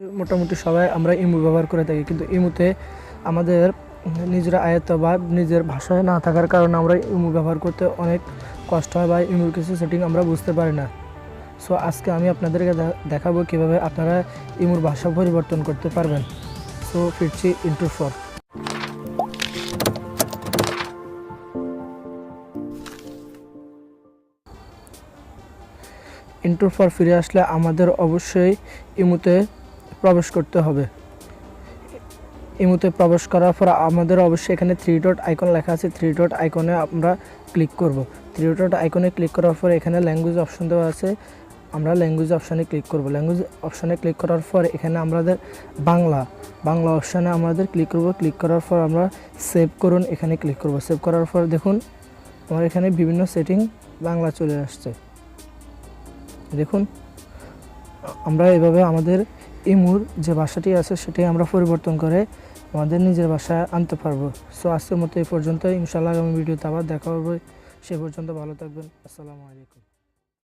মোটামুটি সবাই আমরা ইমো ব্যবহার করে থাকি, কিন্তু ইমোতে আমাদের নিজের আয়ত্ত বা নিজের ভাষায় না থাকার কারণে আমরা ইমো ব্যবহার করতে অনেক কষ্ট হয় বা ইমোর কিছু সেটিং আমরা বুঝতে পারি না। সো আজকে আমি আপনাদেরকে দেখাবো কীভাবে আপনারা ইমোর ভাষা পরিবর্তন করতে পারবেন। সো ফিরছি ইন্ট্রো ফর। ইন্ট্রো ফর ফিরে আসলে আমাদের অবশ্যই ইমোতে প্রবেশ করতে হবে। ইমোতে প্রবেশ করার পর আমাদের অবশ্যই এখানে 3 ডট আইকন লেখা আছে, 3 ডট আইকনে আমরা ক্লিক করব। 3 ডট আইকনে ক্লিক করার পর এখানে ল্যাঙ্গুয়েজ অপশন দেওয়া আছে, আমরা ল্যাঙ্গুয়েজ অপশানে ক্লিক করব। ল্যাঙ্গুয়েজ অপশানে ক্লিক করার পর এখানে আমাদের বাংলা অপশানে আমাদের ক্লিক করব। ক্লিক করার পর আমরা সেভ করুন এখানে ক্লিক করব। সেভ করার পর দেখুন আমার এখানে বিভিন্ন সেটিং বাংলা চলে আসছে। দেখুন আমরা এভাবে আমাদের ইমোর যে ভাষাটি আছে সেটাই আমরা পরিবর্তন করে আমাদের নিজের ভাষায় আনতে পারবো। সো আজকের মতো এই পর্যন্ত, ইনশাআল্লাহ আগামী ভিডিওতে আবার দেখা হবে। সে পর্যন্ত ভালো থাকবেন। আসসালামু আলাইকুম।